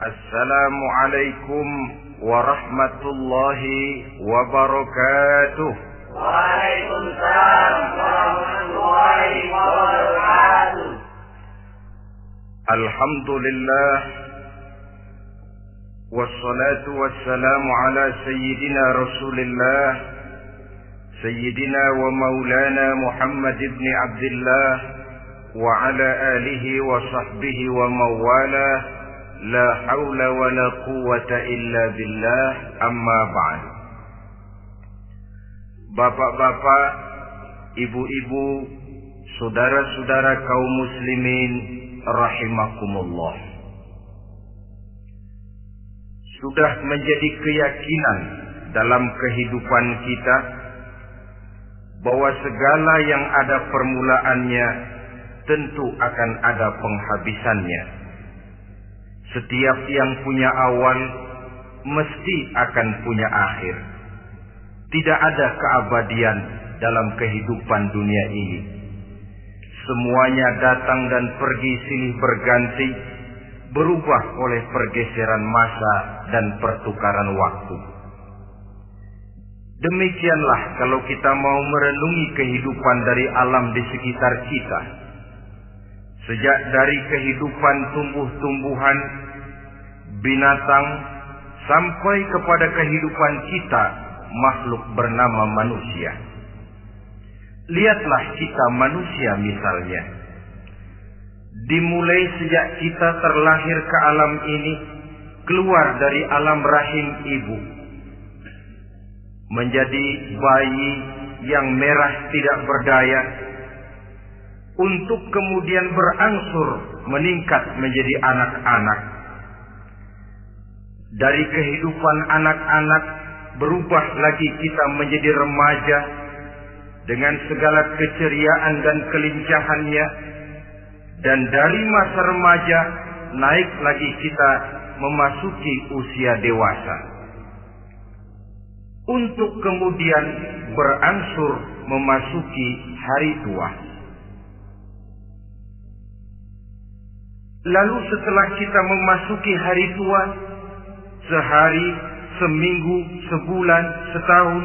Assalamualaikum warahmatullahi wabarakatuh. Waalaikumsalam warahmatullahi wabarakatuh. Alhamdulillah wassalatu wassalamu ala sayyidina Rasulillah sayyidina wa maulana Muhammad ibn Abdullah wa ala alihi wa sahbihi wa mawala. La haula wa la quwwata illa billah, amma ba'd. Bapak-bapak, ibu-ibu, saudara-saudara kaum muslimin rahimakumullah. Sudah menjadi keyakinan dalam kehidupan kita bahwa segala yang ada permulaannya tentu akan ada penghabisannya. Setiap yang punya awal mesti akan punya akhir. Tidak ada keabadian dalam kehidupan dunia ini. Semuanya datang dan pergi silih berganti, berubah oleh pergeseran masa dan pertukaran waktu. Demikianlah kalau kita mau merenungi kehidupan dari alam di sekitar kita. Sejak dari kehidupan tumbuh-tumbuhan, binatang, sampai kepada kehidupan kita, makhluk bernama manusia. Lihatlah kita manusia misalnya. Dimulai sejak kita terlahir ke alam ini, keluar dari alam rahim ibu, menjadi bayi yang merah tidak berdaya, untuk kemudian berangsur meningkat menjadi anak-anak. Dari kehidupan anak-anak berubah lagi kita menjadi remaja dengan segala keceriaan dan kelincahannya, dan dari masa remaja naik lagi kita memasuki usia dewasa, untuk kemudian berangsur memasuki hari tua. Lalu setelah kita memasuki hari tua, sehari, seminggu, sebulan, setahun,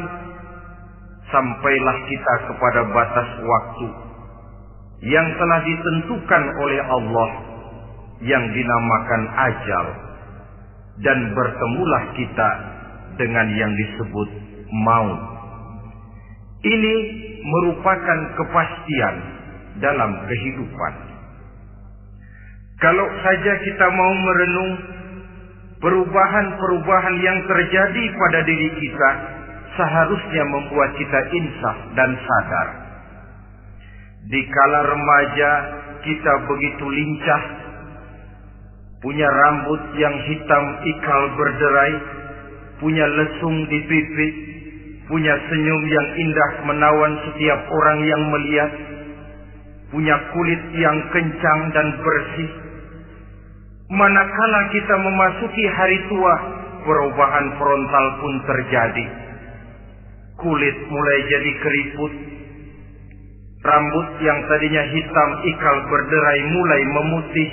sampailah kita kepada batas waktu yang telah ditentukan oleh Allah, yang dinamakan ajal, dan bertemulah kita dengan yang disebut maut. Ini merupakan kepastian dalam kehidupan. Kalau saja kita mau merenung perubahan-perubahan yang terjadi pada diri kita, seharusnya membuat kita insaf dan sadar. Di kala remaja kita begitu lincah, punya rambut yang hitam ikal berderai, punya lesung di pipi, punya senyum yang indah menawan setiap orang yang melihat, punya kulit yang kencang dan bersih. Manakala kita memasuki hari tua, perubahan frontal pun terjadi. Kulit mulai jadi keriput, rambut yang tadinya hitam ikal berderai mulai memutih,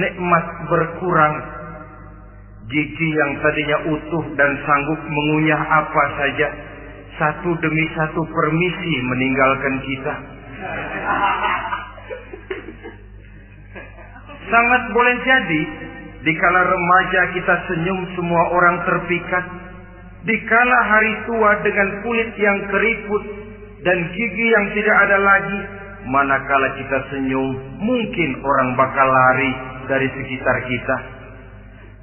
nikmat berkurang, gigi yang tadinya utuh dan sanggup mengunyah apa saja, satu demi satu permisi meninggalkan kita. Sangat boleh jadi, dikala remaja kita senyum semua orang terpikat. Dikala hari tua dengan kulit yang keriput dan gigi yang tidak ada lagi, manakala kita senyum, mungkin orang bakal lari dari sekitar kita.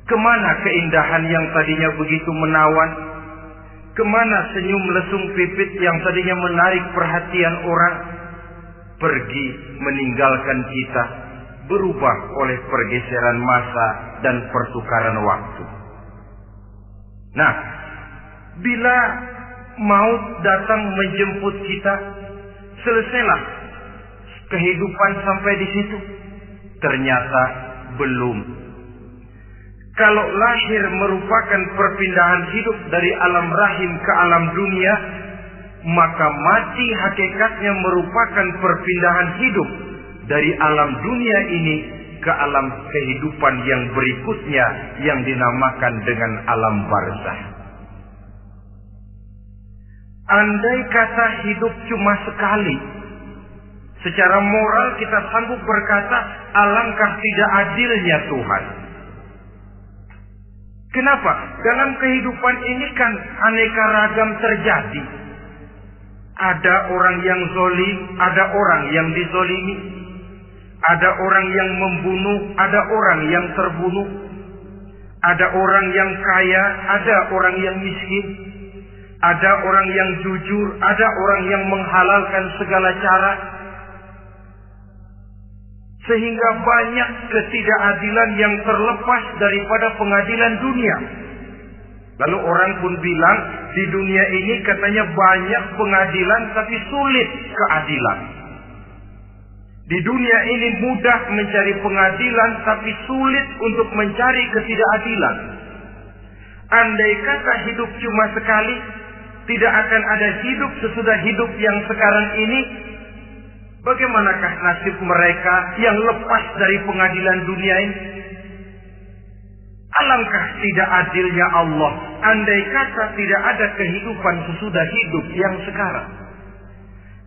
Kemana keindahan yang tadinya begitu menawan? Kemana senyum lesung pipit yang tadinya menarik perhatian orang? Pergi meninggalkan kita, berubah oleh pergeseran masa dan pertukaran waktu. Nah, bila maut datang menjemput kita, selesailah kehidupan sampai di situ? Ternyata belum. Kalau lahir merupakan perpindahan hidup dari alam rahim ke alam dunia, maka mati hakikatnya merupakan perpindahan hidup dari alam dunia ini ke alam kehidupan yang berikutnya yang dinamakan dengan alam barzakh. Andai kata hidup cuma sekali, secara moral kita sanggup berkata, alangkah tidak adilnya Tuhan. Kenapa? Dalam kehidupan ini kan aneka ragam terjadi. Ada orang yang zalim, ada orang yang dizolimi. Ada orang yang membunuh, ada orang yang terbunuh. Ada orang yang kaya, ada orang yang miskin. Ada orang yang jujur, ada orang yang menghalalkan segala cara. Sehingga banyak ketidakadilan yang terlepas daripada pengadilan dunia. Lalu orang pun bilang, di dunia ini katanya banyak pengadilan tapi sulit keadilan. Di dunia ini mudah mencari pengadilan tapi sulit untuk mencari ketidakadilan. Andai kata hidup cuma sekali, tidak akan ada hidup sesudah hidup yang sekarang ini. Bagaimanakah nasib mereka yang lepas dari pengadilan dunia ini? Alangkah tidak adilnya Allah, andai kata tidak ada kehidupan sesudah hidup yang sekarang.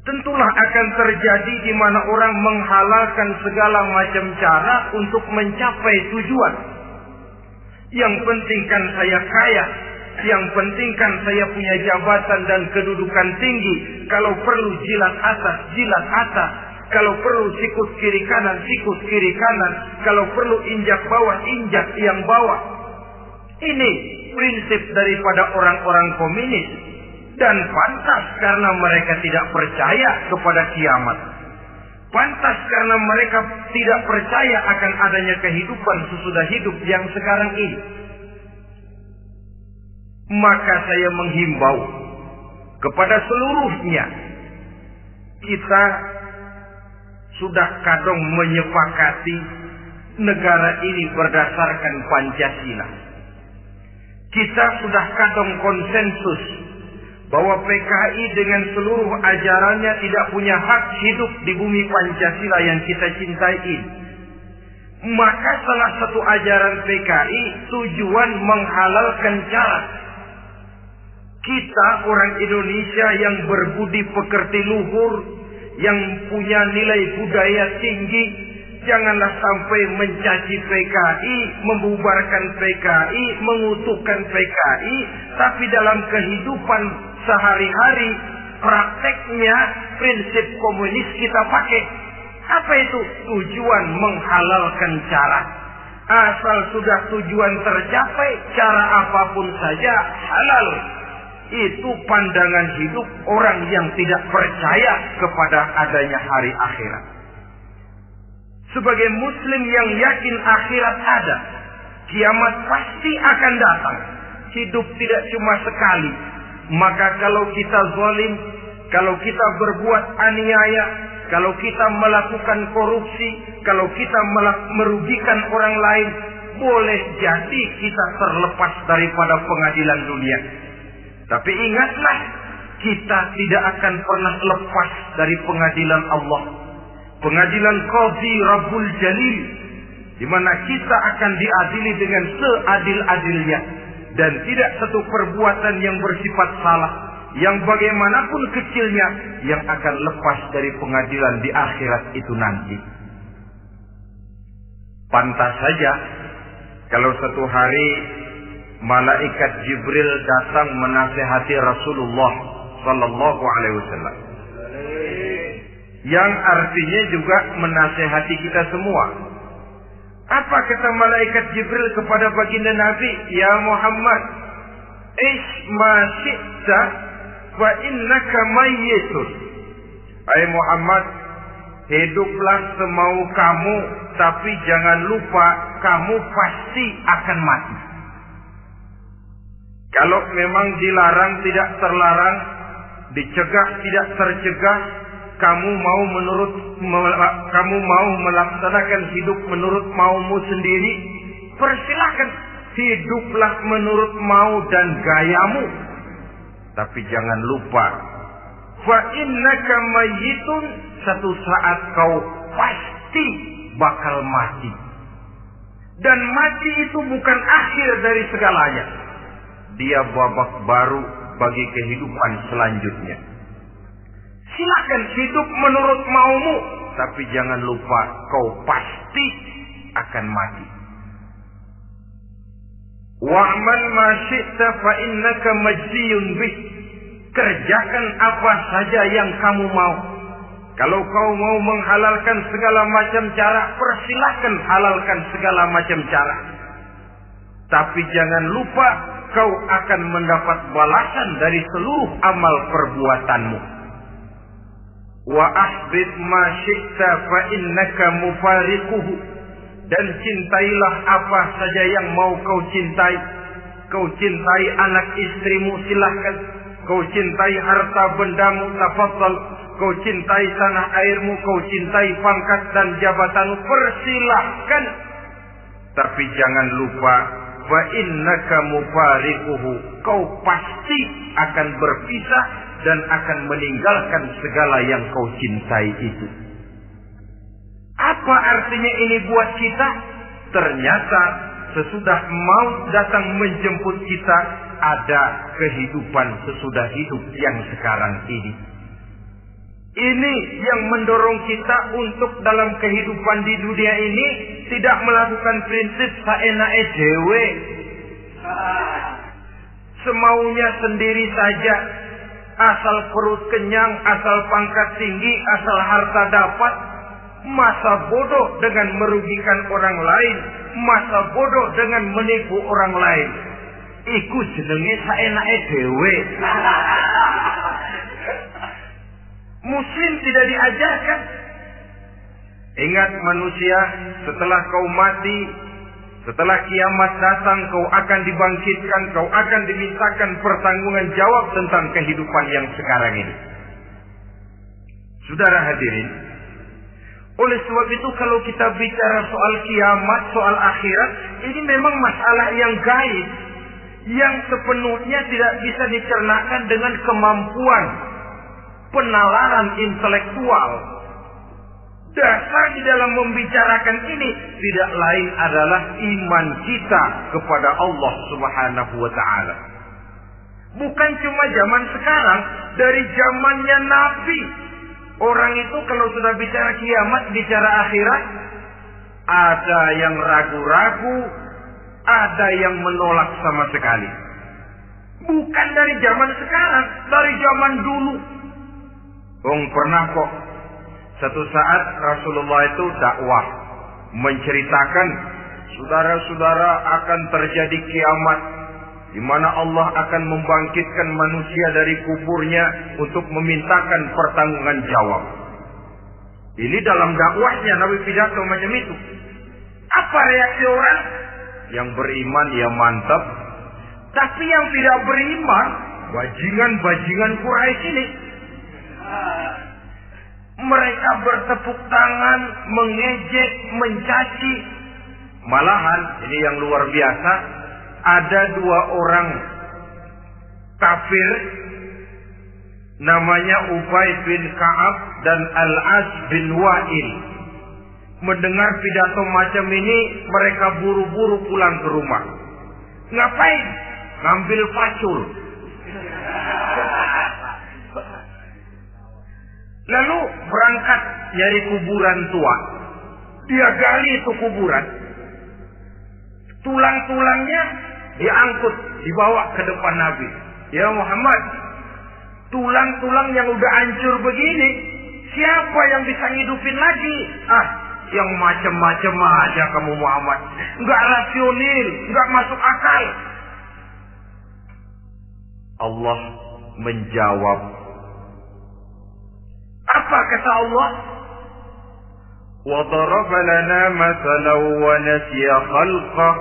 Tentulah akan terjadi di mana orang menghalalkan segala macam cara untuk mencapai tujuan. Yang penting kan saya kaya, yang penting kan saya punya jabatan dan kedudukan tinggi. Kalau perlu jilat atas, jilat atas. Kalau perlu sikut kiri kanan, sikut kiri kanan. Kalau perlu injak bawah, injak yang bawah. Ini prinsip daripada orang-orang komunis. Dan pantas karena mereka tidak percaya kepada kiamat. Pantas karena mereka tidak percaya akan adanya kehidupan sesudah hidup yang sekarang ini. Maka saya menghimbau kepada seluruhnya, kita sudah kadung menyepakati negara ini berdasarkan Pancasila. Kita sudah kadung konsensus bahwa PKI dengan seluruh ajarannya tidak punya hak hidup di bumi Pancasila yang kita cintai ini. Maka salah satu ajaran PKI tujuan menghalalkan cara. Kita orang Indonesia yang berbudi pekerti luhur, yang punya nilai budaya tinggi, janganlah sampai mencaci PKI, membubarkan PKI, mengutukkan PKI, tapi dalam kehidupan sehari-hari prakteknya prinsip komunis kita pakai. Apa itu? Tujuan menghalalkan cara. Asal sudah tujuan tercapai, cara apapun saja halal. Itu pandangan hidup orang yang tidak percaya kepada adanya hari akhirat. Sebagai muslim yang yakin akhirat ada, kiamat pasti akan datang. Hidup tidak cuma sekali. Maka kalau kita zalim, kalau kita berbuat aniaya, kalau kita melakukan korupsi, kalau kita merugikan orang lain, boleh jadi kita terlepas daripada pengadilan dunia. Tapi ingatlah, kita tidak akan pernah lepas dari pengadilan Allah. Pengadilan Qadhi Rabbul Jalil, di mana kita akan diadili dengan seadil-adilnya. Dan tidak satu perbuatan yang bersifat salah, yang bagaimanapun kecilnya, yang akan lepas dari pengadilan di akhirat itu nanti. Pantas saja kalau satu hari malaikat Jibril datang menasihati Rasulullah sallallahu alaihi wasallam. Yang artinya juga menasihati kita semua. Apa kata malaikat Jibril kepada baginda Nabi? Ya Muhammad, ish ma syi'ta wa innaka mayyitun. Hai Muhammad, hiduplah semau kamu, tapi jangan lupa kamu pasti akan mati. Kalau memang dilarang tidak terlarang, dicegah tidak tercegah, kamu mau melaksanakan hidup menurut maumu sendiri, persilahkan, hiduplah menurut mau dan gayamu. Tapi jangan lupa, fa innaka mayyitun, satu saat kau pasti bakal mati. Dan mati itu bukan akhir dari segalanya. Dia babak baru bagi kehidupan selanjutnya. Silakan hidup menurut maumu, tapi jangan lupa kau pasti akan mati. Wa'mal ma syi'ta fa innaka majziyun bih. Kerjakan apa saja yang kamu mau. Kalau kau mau menghalalkan segala macam cara, persilahkan halalkan segala macam cara. Tapi jangan lupa kau akan mendapat balasan dari seluruh amal perbuatanmu. Wa ahbib ma syi'ta fa innaka mufariquhu. Dan cintailah apa saja yang mau kau cintai. Kau cintai anak istrimu, silahkan. Kau cintai harta bendamu, tafadhal. Kau cintai tanah airmu, kau cintai pangkat dan jabatanmu, persilahkan. Tapi jangan lupa, fa innaka mufariquhu. Kau pasti akan berpisah dan akan meninggalkan segala yang kau cintai itu. Apa artinya ini buat kita? Ternyata sesudah maut datang menjemput kita, ada kehidupan sesudah hidup yang sekarang ini. Ini yang mendorong kita untuk dalam kehidupan di dunia ini tidak melakukan prinsip saenake dhewe, semaunya sendiri saja, asal perut kenyang, asal pangkat tinggi, asal harta dapat. Masa bodoh dengan merugikan orang lain, masa bodoh dengan menipu orang lain. Iku jenenge saenake dhewe. Muslim tidak diajarkan. Ingat manusia, setelah kau mati, setelah kiamat datang, kau akan dibangkitkan, kau akan dimintakan pertanggungan jawab tentang kehidupan yang sekarang ini. Saudara hadirin, oleh sebab itu kalau kita bicara soal kiamat, soal akhirat, ini memang masalah yang gaib, yang sepenuhnya tidak bisa dicernakan dengan kemampuan penalaran intelektual. Dasar di dalam membicarakan ini tidak lain adalah iman kita kepada Allah Subhanahu wa ta'ala. Bukan cuma zaman sekarang, dari zamannya Nabi. Orang itu kalau sudah bicara kiamat, bicara akhirat, ada yang ragu-ragu, ada yang menolak sama sekali. Bukan dari zaman sekarang, dari zaman dulu. Pernah kok satu saat Rasulullah itu dakwah menceritakan, saudara-saudara, akan terjadi kiamat di mana Allah akan membangkitkan manusia dari kuburnya untuk memintakan pertanggungan jawab. Ini dalam dakwahnya Nabi pidato macam itu. Apa reaksi orang? Yang beriman ya mantap, tapi yang tidak beriman, bajingan-bajingan Quraisy ini, mereka bertepuk tangan, mengejek, mencaci. Malahan ini yang luar biasa, ada dua orang kafir namanya Ubay bin Ka'ab dan Al-As bin Wa'il. Mendengar pidato macam ini, mereka buru-buru pulang ke rumah. Ngapain? Ngambil pacul. Lalu berangkat nyari kuburan tua. Dia gali itu kuburan. Tulang-tulangnya diangkut, dibawa ke depan Nabi. Ya Muhammad, tulang-tulang yang udah hancur begini, siapa yang bisa ngidupin lagi? Yang macam-macam aja kamu Muhammad. Enggak rasional, enggak masuk akal. Allah menjawab. Apa kata Allah? وَضَرَبَ لَنَا مَثَلًا وَنَسِيَ خَلْقَهُ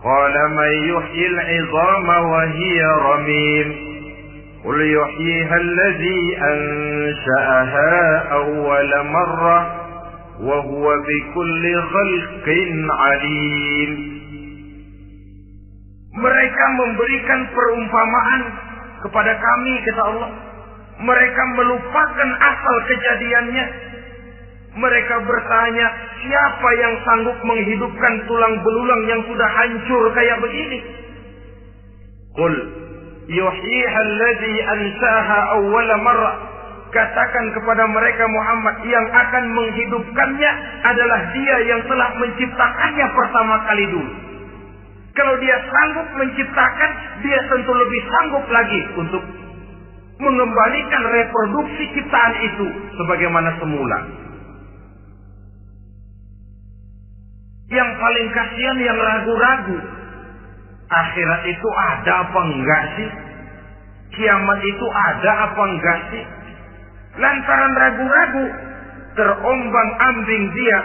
قَالَ مَنْ يُحْيِي الْعِظَامَ وَهِيَ رَمِيمٌ قُلْ يُحْيِيهَا الَّذِي أَنْشَأَهَا أَوَّلَ مَرَّةٍ وَهُوَ بِكُلِّ خَلْقٍ عَلِيمٌ. Mereka memberikan perumpamaan kepada kami, kata Allah. Mereka melupakan asal kejadiannya. Mereka bertanya, siapa yang sanggup menghidupkan tulang belulang yang sudah hancur kayak begini? Qul yuhyiha alladhi ansaha awwala marrah. Katakan kepada mereka Muhammad, yang akan menghidupkannya adalah Dia yang telah menciptakannya pertama kali dulu. Kalau Dia sanggup menciptakan, Dia tentu lebih sanggup lagi untuk mengembalikan reproduksi ciptaan itu sebagaimana semula. Yang paling kasihan yang ragu-ragu. Akhirat itu ada apa enggak sih? Kiamat itu ada apa enggak sih? Lantaran ragu-ragu, terombang-ambing dia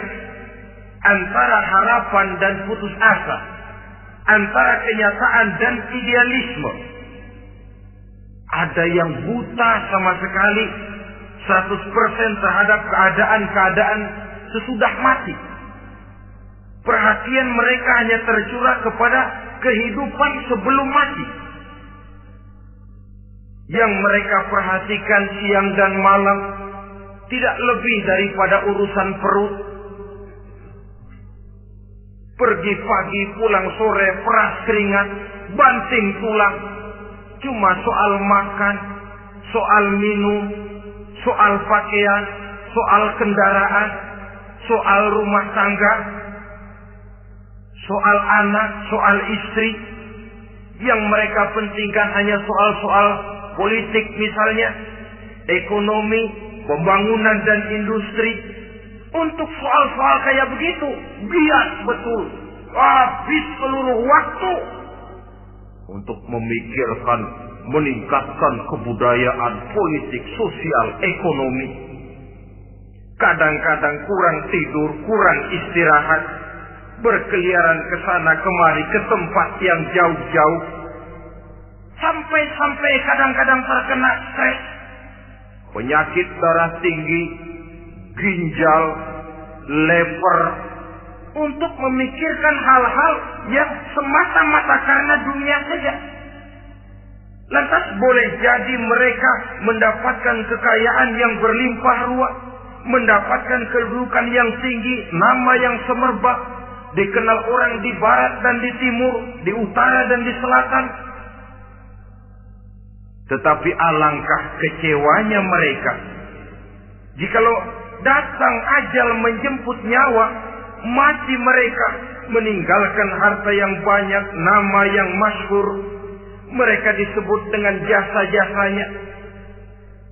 antara harapan dan putus asa, antara kenyataan dan idealisme. Ada yang buta sama sekali 100% terhadap keadaan-keadaan sesudah mati. Perhatian mereka hanya tercurah kepada kehidupan sebelum mati. Yang mereka perhatikan siang dan malam tidak lebih daripada urusan perut. Pergi pagi, pulang sore, peras keringat, banting tulang. Cuma soal makan, soal minum, soal pakaian, soal kendaraan, soal rumah tangga, soal anak, soal istri. Yang mereka pentingkan hanya soal-soal politik misalnya, ekonomi, pembangunan dan industri. Untuk soal-soal kayak begitu, bias betul. Habis seluruh waktu untuk memikirkan, meningkatkan kebudayaan, politik, sosial, ekonomi. Kadang-kadang kurang tidur, kurang istirahat, berkeliaran ke sana kemari ke tempat yang jauh-jauh. Sampai kadang-kadang terkena stres, penyakit darah tinggi, ginjal, lever, untuk memikirkan hal-hal yang semata-mata karena dunia saja. Lantas boleh jadi mereka mendapatkan kekayaan yang berlimpah ruah, mendapatkan kedudukan yang tinggi, nama yang semerbak, dikenal orang di barat dan di timur, di utara dan di selatan. Tetapi alangkah kecewanya mereka jikalau datang ajal menjemput nyawa, mati mereka, meninggalkan harta yang banyak, nama yang masyhur. Mereka disebut dengan jasa-jasanya.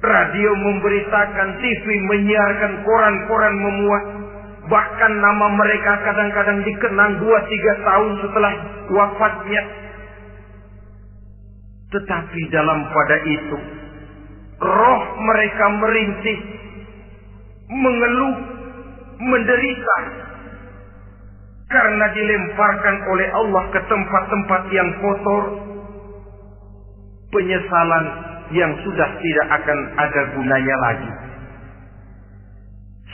Radio memberitakan, TV menyiarkan, koran-koran memuat. Bahkan nama mereka kadang-kadang dikenang 2-3 tahun setelah wafatnya. Tetapi dalam pada itu, roh mereka merintih, mengeluh, menderita, karena dilemparkan oleh Allah ke tempat-tempat yang kotor. Penyesalan yang sudah tidak akan ada gunanya lagi.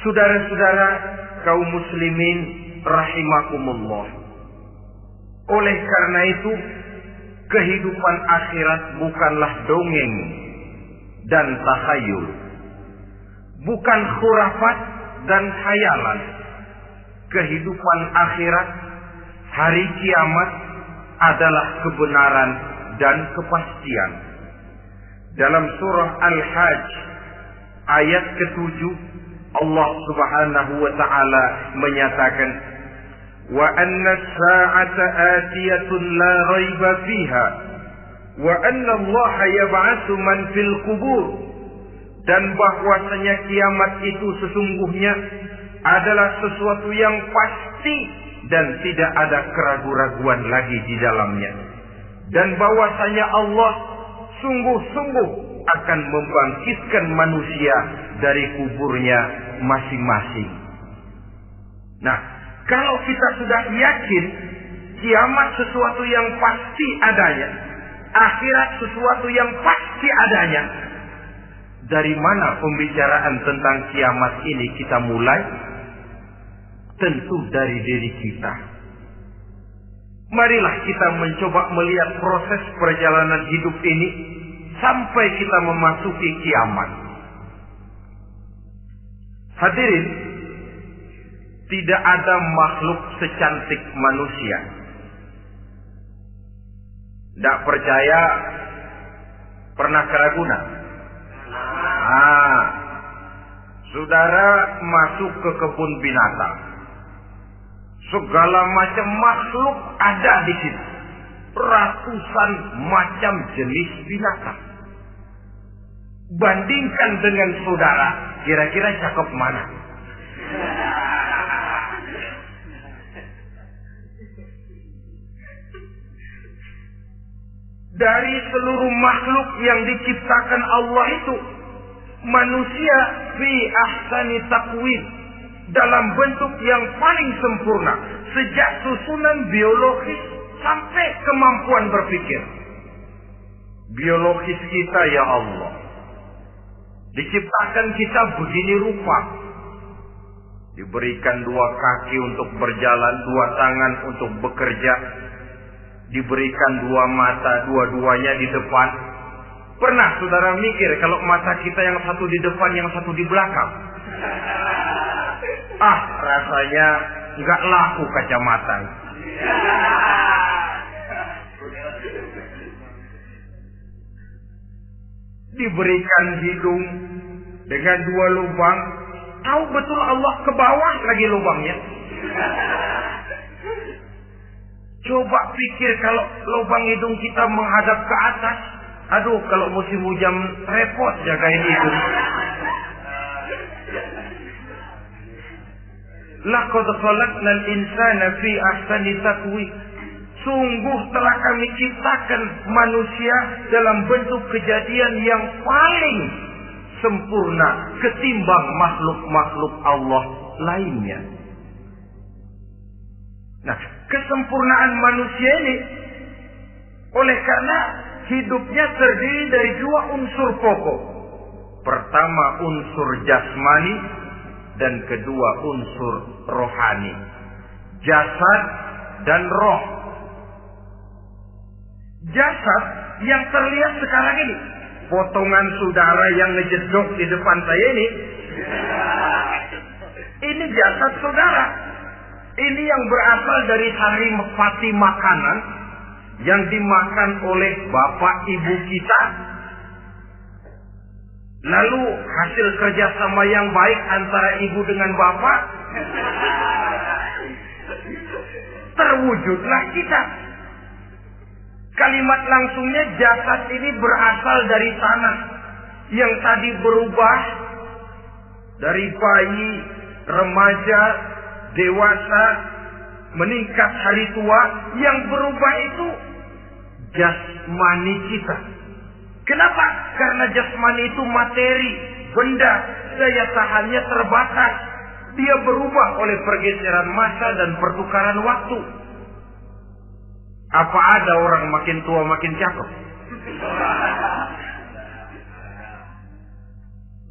Saudara-saudara kaum muslimin rahimakumullah. Oleh karena itu, kehidupan akhirat bukanlah dongeng dan takhayul, bukan khurafat dan khayalan. Kehidupan akhirat, hari kiamat adalah kebenaran dan kepastian. Dalam surah Al-Hajj ayat ke-7, Allah Subhanahu wa taala menyatakan, wa anna as-sa'ata atiyatun la raiba fiha wa anna Allah yab'atsu man fil qubur. Dan bahwasanya kiamat itu sesungguhnya adalah sesuatu yang pasti dan tidak ada keraguan-raguan lagi di dalamnya. Dan bahwasanya Allah sungguh-sungguh akan membangkitkan manusia dari kuburnya masing-masing. Nah, kalau kita sudah yakin kiamat sesuatu yang pasti adanya, akhirat sesuatu yang pasti adanya, dari mana pembicaraan tentang kiamat ini kita mulai? Tentu dari diri kita. Marilah kita mencoba melihat proses perjalanan hidup ini sampai kita memasuki kiamat. Hadirin tidak ada makhluk secantik manusia. Tidak percaya, pernah ke Ragunan? Saudara masuk ke kebun binatang. Segala macam makhluk ada di situ. Ratusan macam jenis binatang. Bandingkan dengan saudara, kira-kira cakep mana? Dari seluruh makhluk yang diciptakan Allah itu, manusia fi ahsani taqwim, dalam bentuk yang paling sempurna, sejak susunan biologis sampai kemampuan berpikir. Biologis kita ya Allah, diciptakan kita begini rupa. Diberikan 2 kaki untuk berjalan, 2 tangan untuk bekerja. Diberikan 2 mata, dua-duanya di depan. Pernah saudara mikir kalau mata kita yang satu di depan, yang satu di belakang? Rasanya nggak laku kacamata. Diberikan hidung dengan 2 lubang. Tahu betul Allah ke bawah lagi lubangnya. Coba pikir kalau lubang hidung kita menghadap ke atas. Aduh, kalau musim hujan repot jagain hidung. Laqad khalaqnal insana fi ahsani taqwim. Sungguh telah kami ciptakan manusia dalam bentuk kejadian yang paling sempurna ketimbang makhluk-makhluk Allah lainnya. Nah, kesempurnaan manusia ini oleh karena hidupnya terdiri dari 2 unsur pokok. Pertama unsur jasmani dan kedua unsur rohani. Jasad dan roh. Jasad yang terlihat sekarang ini, potongan saudara yang ngejedok di depan saya ini jasad saudara. Ini yang berasal dari saripati makanan yang dimakan oleh bapak ibu kita. Lalu hasil kerjasama yang baik antara ibu dengan bapak, terwujudlah kita. Kalimat langsungnya jasad ini berasal dari tanah yang tadi berubah dari bayi, remaja, dewasa, meningkat hari tua. Yang berubah itu jasmani kita. Kenapa? Karena jasmani itu materi, benda, daya tahannya terbatas. Dia berubah oleh pergeseran masa dan pertukaran waktu. Apa ada orang makin tua makin cakep?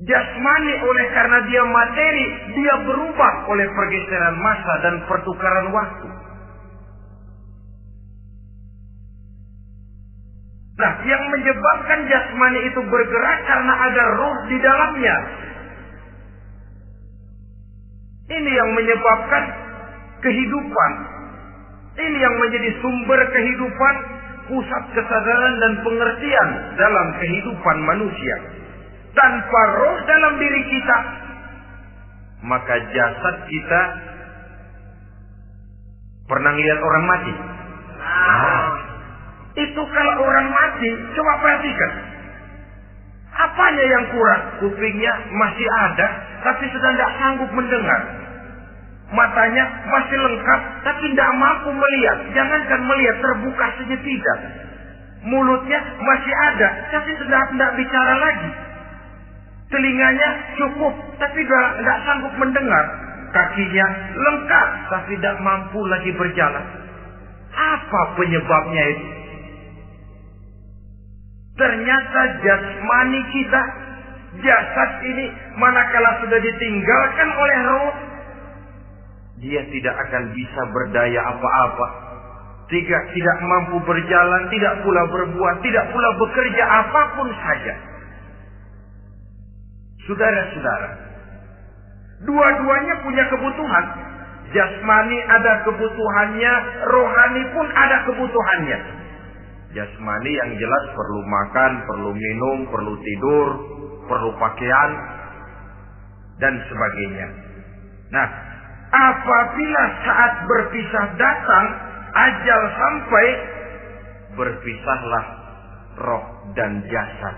Jasmani oleh karena dia materi, dia berubah oleh pergeseran masa dan pertukaran waktu. Nah, yang menyebabkan jasmani itu bergerak karena ada roh di dalamnya. Ini yang menyebabkan kehidupan. Ini yang menjadi sumber kehidupan, pusat kesadaran dan pengertian dalam kehidupan manusia. Tanpa roh dalam diri kita, maka jasad kita pernah lihat orang mati. Itu kalau orang mati, coba perhatikan. Apanya yang kurang? Kupingnya masih ada, tapi sudah tidak sanggup mendengar. Matanya masih lengkap, tapi tidak mampu melihat. Jangankan melihat, terbuka saja tidak. Mulutnya masih ada, tapi sudah tidak bicara lagi. Telinganya cukup, tapi sudah tidak sanggup mendengar. Kakinya lengkap, tapi tidak mampu lagi berjalan. Apa penyebabnya itu? Ternyata jasmani kita, jasad ini, manakala sudah ditinggalkan oleh roh, dia tidak akan bisa berdaya apa-apa. Tidak mampu berjalan, tidak pula berbuat, tidak pula bekerja apapun saja. Saudara-saudara, dua-duanya punya kebutuhan. Jasmani ada kebutuhannya, rohani pun ada kebutuhannya. Jasmani yang jelas perlu makan, perlu minum, perlu tidur, perlu pakaian, dan sebagainya. Nah, apabila saat berpisah datang, ajal sampai, berpisahlah roh dan jasad.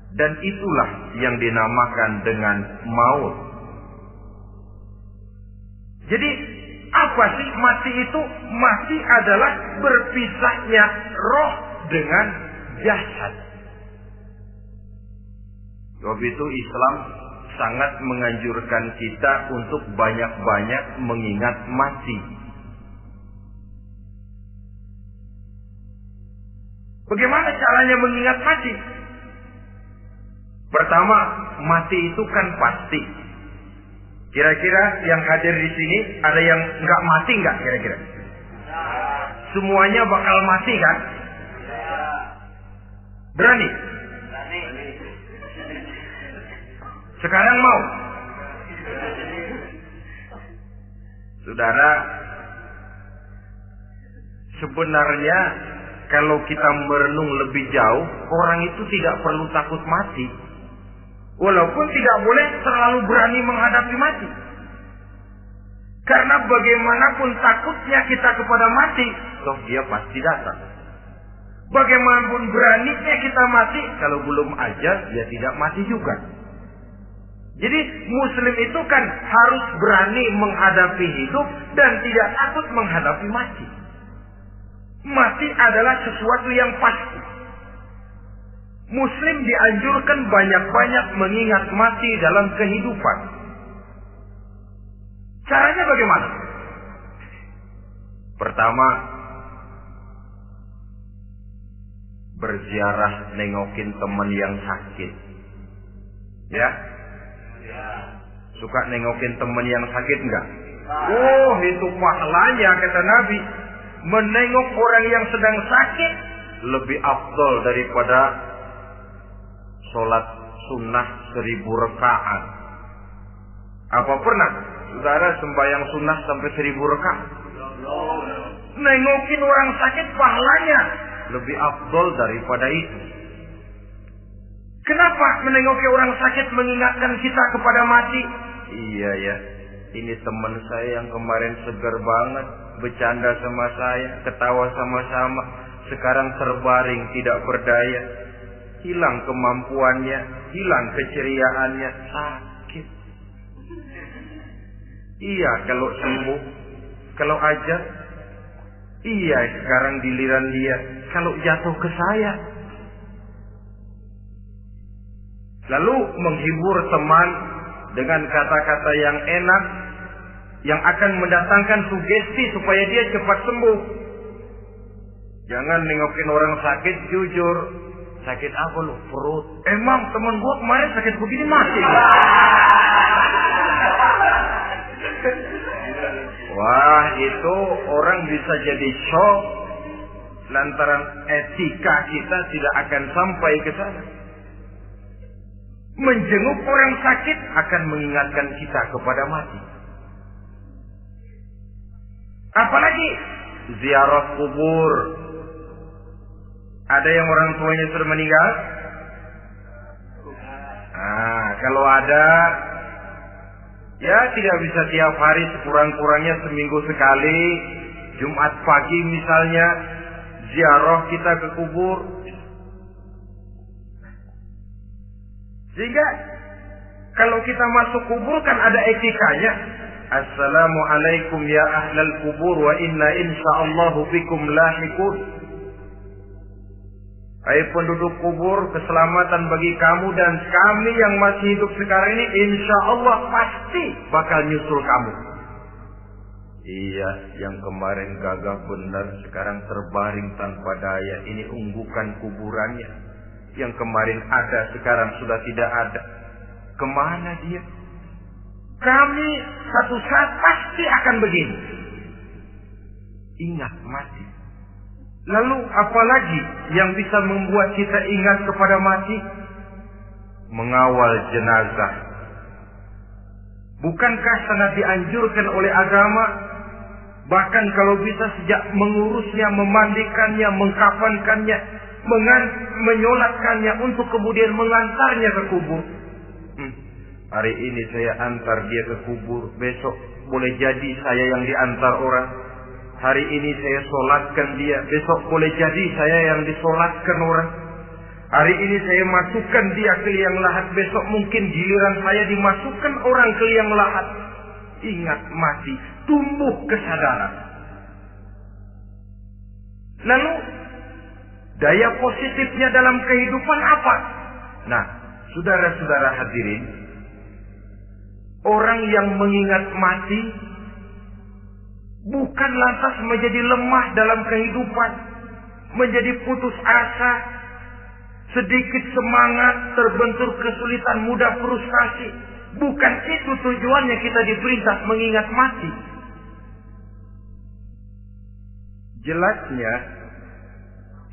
Dan itulah yang dinamakan dengan maut. Jadi apa sih mati itu? Mati adalah berpisahnya roh dengan jasad. Sebab itu Islam sangat menganjurkan kita untuk banyak-banyak mengingat mati. Bagaimana caranya mengingat mati? Pertama, mati itu kan pasti. Kira-kira yang hadir di sini ada yang nggak mati nggak kira-kira? Semuanya bakal mati kan? Berani? Sekarang mau? Saudara, sebenarnya kalau kita merenung lebih jauh, orang itu tidak perlu takut mati. Walaupun tidak boleh terlalu berani menghadapi mati. Karena bagaimanapun takutnya kita kepada mati, toh dia pasti datang. Bagaimanapun beraninya kita mati, kalau belum ajal, dia tidak mati juga. Jadi Muslim itu kan harus berani menghadapi hidup dan tidak takut menghadapi mati. Mati adalah sesuatu yang pasti. Muslim dianjurkan banyak-banyak mengingat mati dalam kehidupan. Caranya bagaimana? Pertama, berziarah nengokin teman yang sakit. Ya? Suka nengokin teman yang sakit enggak? Oh, itu pahalanya kata Nabi. Menengok orang yang sedang sakit lebih afdal daripada sholat sunnah 1000 rakaat. Apa pernah saudara sembahyang sunnah sampai 1000 rakaat? Nengokin orang sakit pahalanya lebih afdal daripada itu. Kenapa menengoki orang sakit mengingatkan kita kepada mati? Iya ya, ini teman saya yang kemarin segar banget, bercanda sama saya, ketawa sama-sama, sekarang terbaring tidak berdaya. Hilang kemampuannya, hilang keceriaannya, sakit. Iya kalau sembuh, kalau ajal, iya sekarang giliran dia, kalau jatuh ke saya. Lalu menghibur teman dengan kata-kata yang enak, yang akan mendatangkan sugesti supaya dia cepat sembuh. Jangan nengokin orang sakit, jujur. Sakit apa lu? Perut. Emang temen gua kemarin sakit begini mati. Wah, itu orang bisa jadi shock lantaran etika kita tidak akan sampai ke sana. Menjenguk orang sakit akan mengingatkan kita kepada mati. Apalagi ziarah kubur. Ada yang orang tuanya sudah meninggal? Nah, kalau ada, ya tidak bisa tiap hari, sekurang-kurangnya seminggu sekali. Jumat pagi misalnya, ziarah kita ke kubur. Sehingga kalau kita masuk kubur kan ada etikanya. Assalamualaikum ya ahlal kubur wa inna insyaallahu bikum lahiqun. Hai penduduk kubur, keselamatan bagi kamu dan kami yang masih hidup sekarang ini insya Allah pasti bakal nyusul kamu. Iya, yang kemarin gagah benar sekarang terbaring tanpa daya. Ini unggukan kuburannya. Yang kemarin ada sekarang sudah tidak ada. Kemana dia? Kami satu saat pasti akan begini. Ingat mati. Lalu apalagi yang bisa membuat kita ingat kepada mati? Mengawal jenazah. Bukankah sangat dianjurkan oleh agama? Bahkan kalau bisa sejak mengurusnya, memandikannya, mengkafankannya, menyolatkannya untuk kemudian mengantarnya ke kubur. Hari ini saya antar dia ke kubur, besok boleh jadi saya yang diantar orang. Hari ini saya solatkan dia, besok boleh jadi saya yang disolatkan orang. Hari ini saya masukkan dia ke liang lahat, besok mungkin giliran saya dimasukkan orang ke liang lahat. Ingat mati, tumbuh kesadaran. Lalu daya positifnya dalam kehidupan apa? Nah, saudara-saudara hadirin, orang yang mengingat mati bukan lantas menjadi lemah dalam kehidupan, menjadi putus asa, sedikit semangat, terbentur kesulitan, mudah frustasi. Bukan itu tujuannya kita diperintah mengingat mati. Jelasnya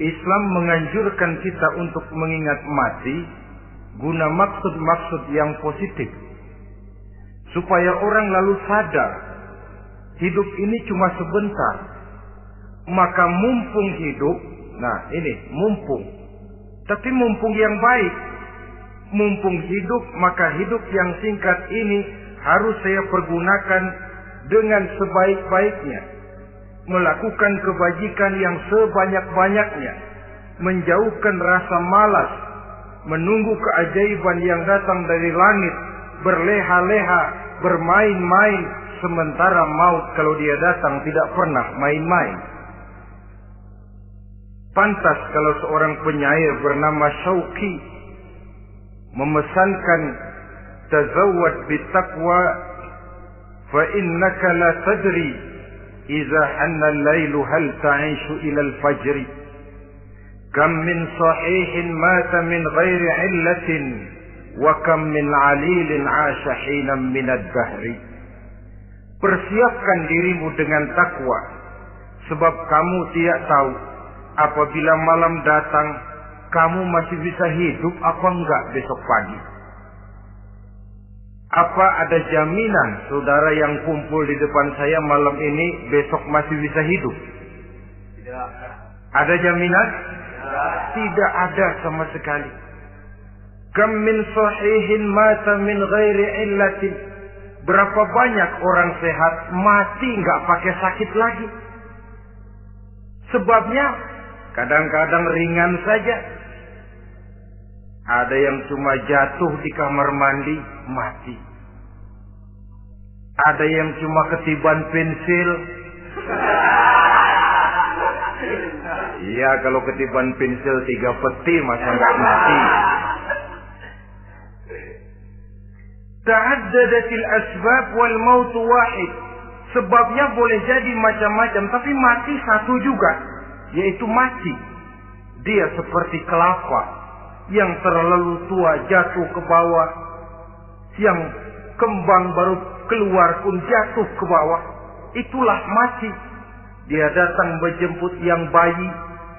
Islam menganjurkan kita untuk mengingat mati guna maksud-maksud yang positif, supaya orang lalu sadar hidup ini cuma sebentar. Maka mumpung hidup, nah ini mumpung, tapi mumpung yang baik. Mumpung hidup, maka hidup yang singkat ini harus saya pergunakan dengan sebaik-baiknya, melakukan kebajikan yang sebanyak-banyaknya, menjauhkan rasa malas, menunggu keajaiban yang datang dari langit, berleha-leha, bermain-main, sementara maut kalau dia datang tidak pernah main-main. Pantas kalau seorang penyair bernama Syauqi memesankan, tazawwad bitaqwa fa innaka la tadri idza hanna al-lailu hal ta'ishu ila al-fajr, kam min sahihin mata min ghairi illatin wa kam min 'alilin 'asha hina min ad-dahri. Persiapkan dirimu dengan takwa, sebab kamu tidak tahu apabila malam datang kamu masih bisa hidup apa enggak besok pagi. Apa ada jaminan saudara yang kumpul di depan saya malam ini besok masih bisa hidup? Tidak. Ada jaminan? Tidak ada sama sekali. Kam min sahihin mata min ghairi illatin. Berapa banyak orang sehat mati enggak pakai sakit lagi. Sebabnya kadang-kadang ringan saja. Ada yang cuma jatuh di kamar mandi, mati. Ada yang cuma ketiban pensil. Iya, kalau ketiban pensil 3 peti masa nggak mati. Ta'addadatil asbab wal maut wahid. Sebabnya boleh jadi macam-macam, tapi mati satu juga, yaitu mati. Dia seperti kelapa yang terlalu tua jatuh ke bawah, yang kembang baru keluar pun jatuh ke bawah. Itulah mati. Dia datang menjemput yang bayi,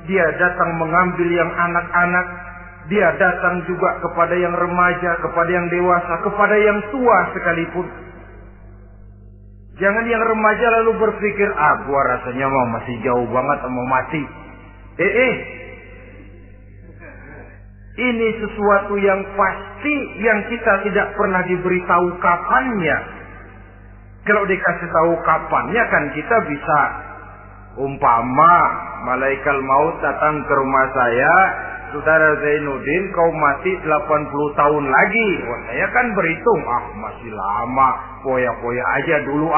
dia datang mengambil yang anak-anak, dia datang juga kepada yang remaja, kepada yang dewasa, kepada yang tua sekalipun. Jangan yang remaja lalu berpikir, gua rasanya masih jauh banget mau mati. Ini sesuatu yang pasti yang kita tidak pernah diberitahu kapannya. Kalau dikasih tahu kapannya kan kita bisa, umpama malaikat maut datang ke rumah saya, saudara Zainuddin kau mati 80 tahun lagi. Wah, saya kan berhitung, masih lama, poya-poya aja dulu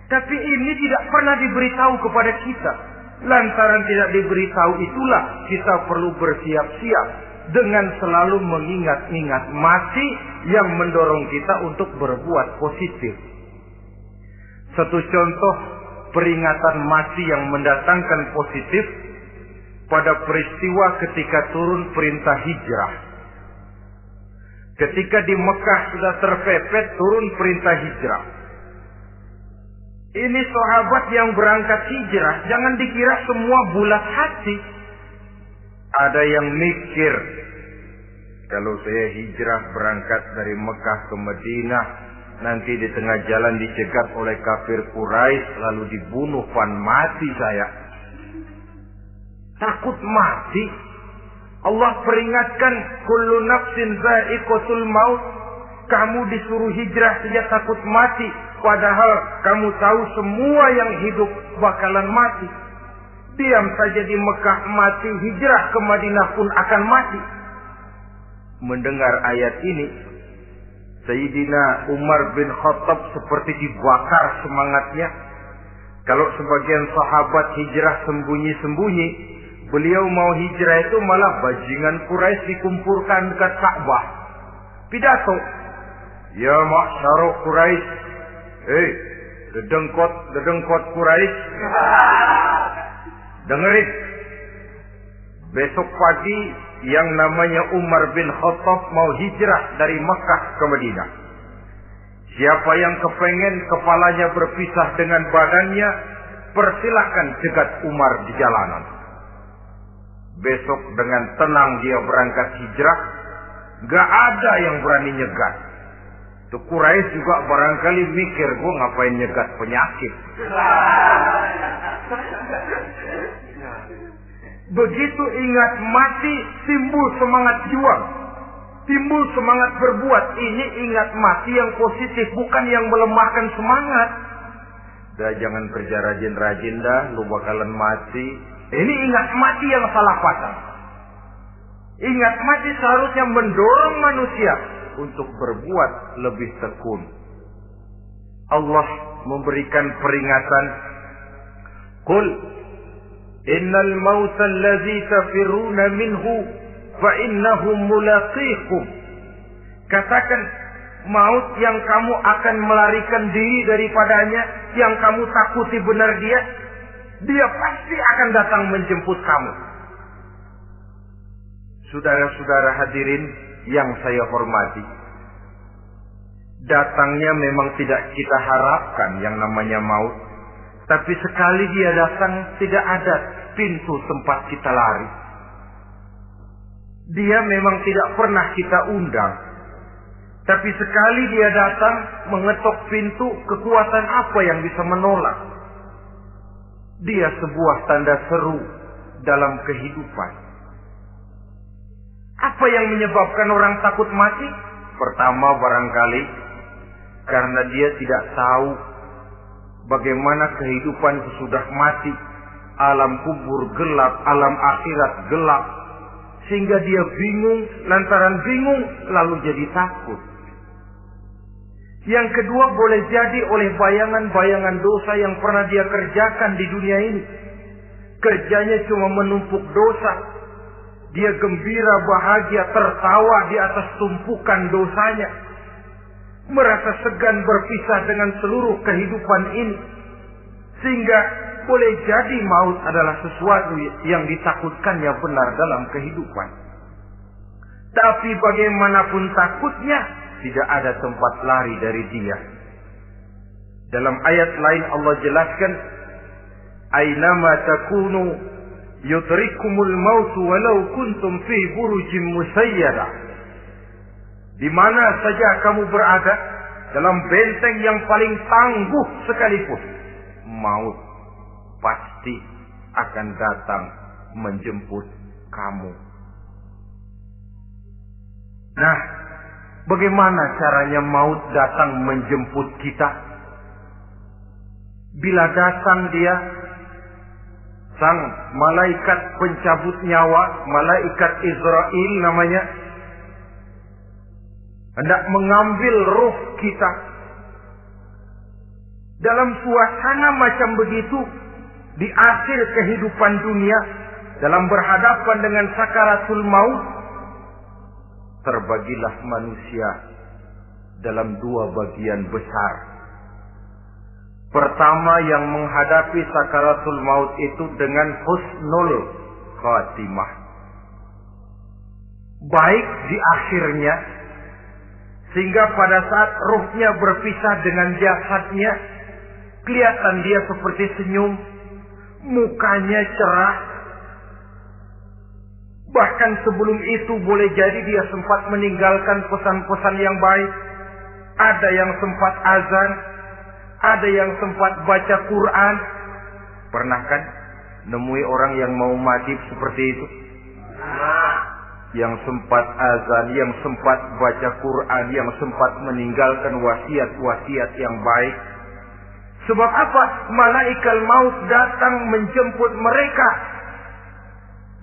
Tapi ini tidak pernah diberitahu kepada kita. Lantaran tidak diberitahu itulah kita perlu bersiap-siap dengan selalu mengingat-ingat mati yang mendorong kita untuk berbuat positif. Satu contoh peringatan mati yang mendatangkan positif pada peristiwa ketika turun perintah hijrah. Ketika di Mekah sudah terpepet turun perintah hijrah. Ini sahabat yang berangkat hijrah, jangan dikira semua bulat hati. Ada yang mikir, kalau saya hijrah berangkat dari Mekah ke Madinah, nanti di tengah jalan dicegat oleh kafir Quraisy lalu dibunuh, mati saya. Takut mati. Allah peringatkan, kullu nafsin za'iqatul maut. Kamu disuruh hijrah saja takut mati, padahal kamu tahu semua yang hidup bakalan mati. Diam saja di Mekah mati, hijrah ke Madinah pun akan mati. Mendengar ayat ini, Sayyidina Umar bin Khattab seperti dibakar semangatnya. Kalau sebagian sahabat hijrah sembunyi-sembunyi, beliau mau hijrah itu malah bajingan Quraisy dikumpulkan dekat Ka'bah. Pidato, ya ma'syara Quraisy, dedengkot Quraisy, dengerin. Besok pagi yang namanya Umar bin Khattab mau hijrah dari Mekah ke Madinah. Siapa yang kepengen kepalanya berpisah dengan badannya, persilahkan cegat Umar di jalanan. Besok dengan tenang dia berangkat hijrah, gak ada yang berani nyegat. Tuh Quraisy juga barangkali mikir, gua ngapain nyegat penyakit. Begitu ingat mati, timbul semangat juang, timbul semangat berbuat. Ini ingat mati yang positif, bukan yang melemahkan semangat. Dah jangan kerja rajin-rajin dah, lu bakalan mati. Ini ingat mati yang salah pasang. Ingat mati seharusnya mendorong manusia untuk berbuat lebih tekun. Allah memberikan peringatan, Qul innal mauta allazi tafiruna minhu fa innahu mulaqikum. Katakan, maut yang kamu akan melarikan diri daripadanya, yang kamu takuti benar dia pasti akan datang menjemput kamu. Saudara-saudara hadirin yang saya hormati, datangnya memang tidak kita harapkan yang namanya maut. Tapi sekali dia datang, tidak ada pintu tempat kita lari. Dia memang tidak pernah kita undang. Tapi sekali dia datang, mengetok pintu, kekuatan apa yang bisa menolak? Dia sebuah tanda seru dalam kehidupan. Apa yang menyebabkan orang takut mati? Pertama barangkali karena dia tidak tahu bagaimana kehidupan sesudah mati. Alam kubur gelap, alam akhirat gelap. Sehingga dia bingung, lantaran bingung lalu jadi takut. Yang kedua boleh jadi oleh bayangan-bayangan dosa yang pernah dia kerjakan di dunia ini. Kerjanya cuma menumpuk dosa. Dia gembira, bahagia, tertawa di atas tumpukan dosanya. Merasa segan berpisah dengan seluruh kehidupan ini. Sehingga boleh jadi maut adalah sesuatu yang ditakutkannya benar dalam kehidupan. Tapi bagaimanapun takutnya, tidak ada tempat lari dari dia. Dalam ayat lain Allah jelaskan, Aynama takunu yudrikumul mautu walau kuntum fi burujim musayyada. Di mana saja kamu berada, dalam benteng yang paling tangguh sekalipun, maut pasti akan datang menjemput kamu. Nah, bagaimana caranya maut datang menjemput kita? Bila datang dia, sang malaikat pencabut nyawa, malaikat Israel namanya, hendak mengambil ruh kita. Dalam suasana macam begitu, di akhir kehidupan dunia, dalam berhadapan dengan sakaratul maut, terbagilah manusia dalam dua bagian besar. Pertama, yang menghadapi sakaratul maut itu dengan husnul khatimah, baik di akhirnya, sehingga pada saat ruhnya berpisah dengan jasadnya, kelihatan dia seperti senyum, mukanya cerah, Bahkan sebelum itu boleh jadi dia sempat meninggalkan pesan-pesan yang baik. Ada yang sempat azan, ada yang sempat baca Quran. Pernah kan nemui orang yang mau mati seperti itu? Yang sempat azan, yang sempat baca Quran, yang sempat meninggalkan wasiat-wasiat yang baik. Sebab apa? Malaikat maut datang menjemput mereka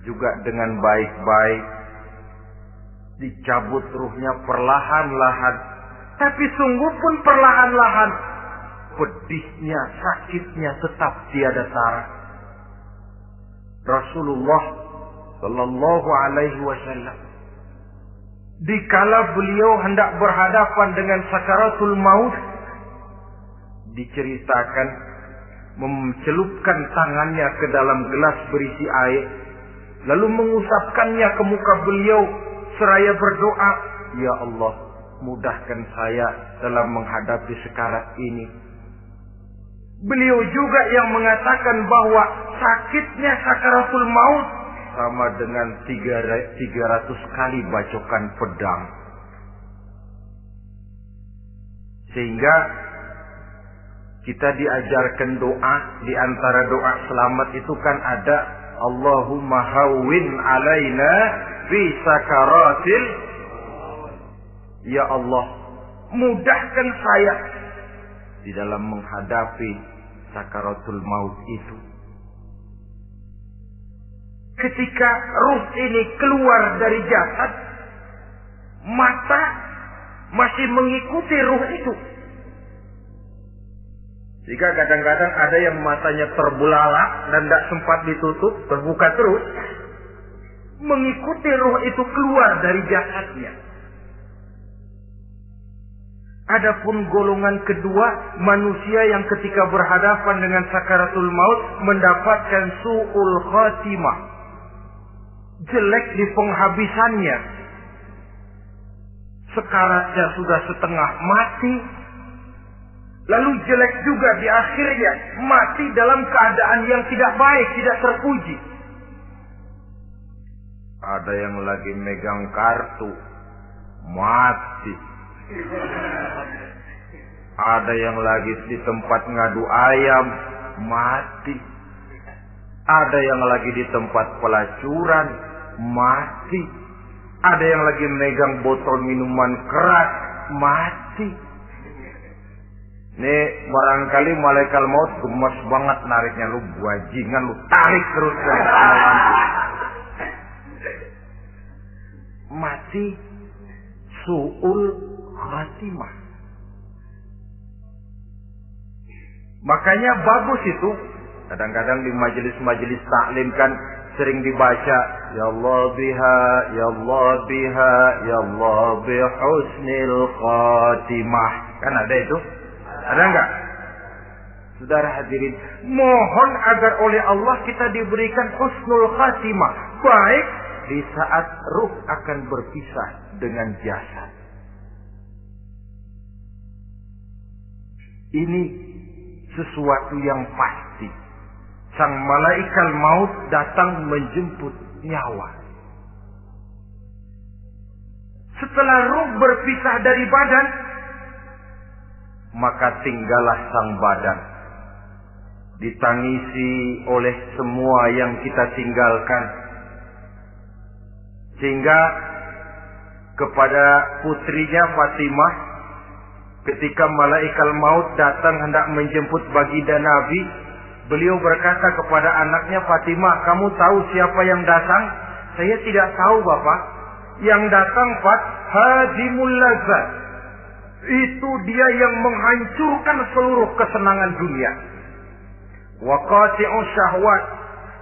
juga dengan baik-baik. Dicabut ruhnya perlahan-lahan. Tapi sungguh pun perlahan-lahan. Pedihnya, sakitnya tetap tiada tara. Rasulullah Sallallahu Alaihi Wasallam, dikala beliau hendak berhadapan dengan sakaratul maut, diceritakan mencelupkan tangannya ke dalam gelas berisi air, lalu mengusapkannya ke muka beliau seraya berdoa, "Ya Allah, mudahkan saya dalam menghadapi sekarat ini." Beliau juga yang mengatakan bahwa sakitnya sakaratul maut sama dengan 300 kali bacokan pedang. Sehingga kita diajarkan doa, di antara doa selamat itu kan ada Allahumma hawwin alaina fi sakaratil. Ya Allah, mudahkan saya di dalam menghadapi sakaratul maut itu. Ketika ruh ini keluar dari jasad, mata masih mengikuti ruh itu. Jika kadang-kadang ada yang matanya terbelalak dan tidak sempat ditutup, terbuka terus, mengikuti ruh itu keluar dari jasadnya. Adapun golongan kedua, manusia yang ketika berhadapan dengan sakaratul maut mendapatkan su'ul khatimah, jelek di penghabisannya. Sekaratnya sudah setengah mati, lalu jelek juga di akhirnya, mati dalam keadaan yang tidak baik, tidak terpuji. Ada yang lagi megang kartu, mati. Ada yang lagi di tempat ngadu ayam, mati. Ada yang lagi di tempat pelacuran, mati. Ada yang lagi megang botol minuman keras, mati. Nih barangkali malaikat maut gemes banget nariknya, lu bajingan, lu tarik terus kan. Mati su'ul khatimah. Makanya bagus itu. Kadang-kadang di majelis-majelis taklim kan sering dibaca, Ya Allah biha, Ya Allah biha, Ya Allah bihusnil khatimah. Kan ada itu? Ada enggak? Saudara hadirin, mohon agar oleh Allah kita diberikan husnul khatimah, baik di saat ruh akan berpisah dengan jasad. Ini sesuatu yang pasti. Sang malaikat maut datang menjemput nyawa. Setelah ruh berpisah dari badan, maka tinggallah sang badan. Ditangisi oleh semua yang kita tinggalkan. Sehingga kepada putrinya Fatimah, ketika malaikat maut datang hendak menjemput baginda Nabi, beliau berkata kepada anaknya, Fatimah, kamu tahu siapa yang datang? Saya tidak tahu, Bapak. Yang datang hadimul lazat. Itu dia yang menghancurkan seluruh kesenangan dunia. Wa qati'u syahwat,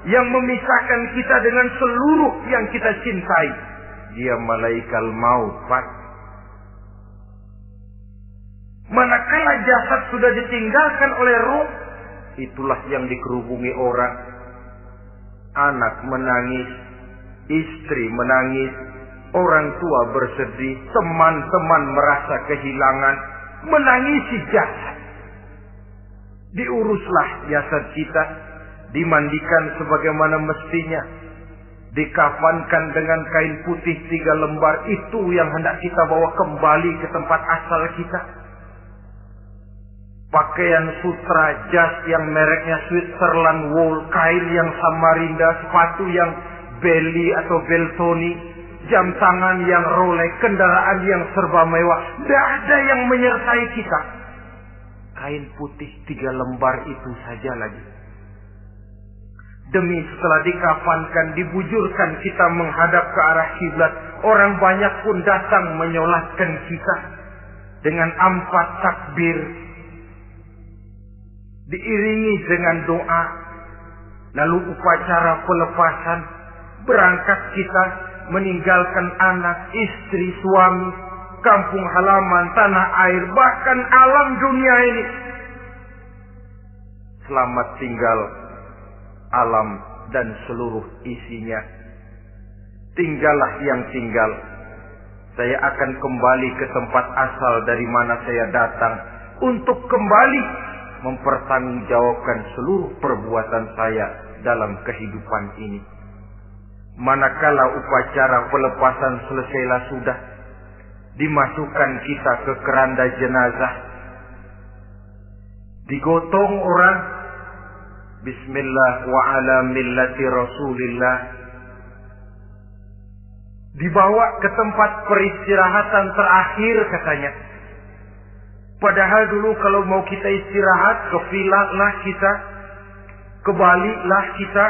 yang memisahkan kita dengan seluruh yang kita cintai. Dia malaikat maut, Pak. Manakala jasad sudah ditinggalkan oleh ruh, itulah yang dikerubungi orang. Anak menangis, istri menangis, orang tua bersedih, teman-teman merasa kehilangan, menangisi jasad. Diuruslah jasad kita, dimandikan sebagaimana mestinya, dikafankan dengan kain putih 3 lembar, itu yang hendak kita bawa kembali ke tempat asal kita. Pakaian sutra, jas yang mereknya Switzerland wool, kain yang Samarinda, sepatu yang Belly atau Beltoni, jam tangan yang Rolex, kendaraan yang serba mewah, tidak ada yang menyertai kita. Kain putih 3 lembar itu saja lagi. Demi setelah dikafankan, dibujurkan kita menghadap ke arah kiblat, orang banyak pun datang menyolatkan kita dengan 4 takbir, diiringi dengan doa. Lalu upacara pelepasan, berangkat kita meninggalkan anak, istri, suami, kampung halaman, tanah air, bahkan alam dunia ini. Selamat tinggal alam dan seluruh isinya. Tinggallah yang tinggal. Saya akan kembali ke tempat asal dari mana saya datang, untuk kembali mempertanggungjawabkan seluruh perbuatan saya dalam kehidupan ini. Manakala upacara pelepasan selesailah sudah, dimasukkan kita ke keranda jenazah, digotong orang, bismillah wa ala millati rasulillah, dibawa ke tempat peristirahatan terakhir katanya. Padahal dulu kalau mau kita istirahat, ke villa lah kita, ke Bali lah kita,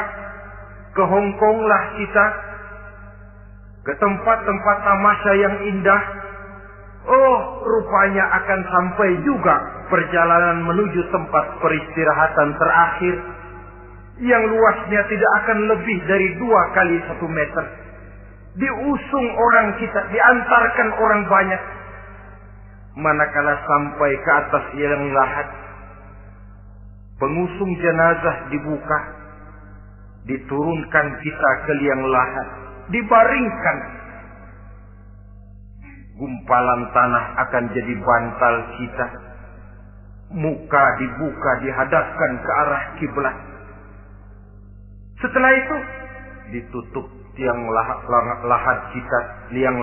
ke Hong Kong lah kita, ke tempat-tempat tamasya yang indah. Oh, rupanya akan sampai juga perjalanan menuju tempat peristirahatan terakhir, yang luasnya tidak akan lebih dari 2 kali 1 meter. Diusung orang kita, diantarkan orang banyak. Manakala sampai ke atas liang lahat, pengusung jenazah dibuka, diturunkan kita ke liang lahat, dibaringkan. Gumpalan tanah akan jadi bantal kita. Muka dibuka, dihadapkan ke arah kiblat. Setelah itu ditutup liang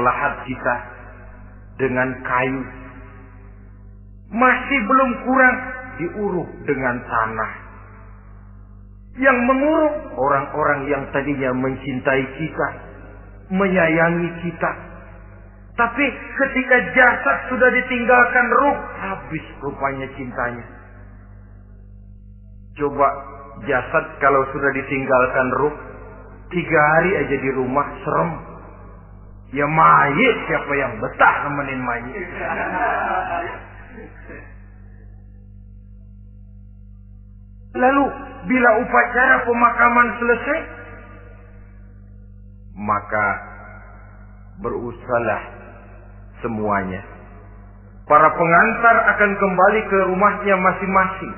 lahat kita dengan kayu. Masih belum kurang, diuruk dengan tanah. Yang menguruk orang-orang yang tadinya mencintai kita, menyayangi kita. Tapi ketika jasad sudah ditinggalkan ruh, habis rupanya cintanya. Coba jasad kalau sudah ditinggalkan ruh, 3 hari aja di rumah serem. Ya mayit, siapa yang betah nemenin mayit? Lalu bila upacara pemakaman selesai, maka berusahalah semuanya. Para pengantar akan kembali ke rumahnya masing-masing.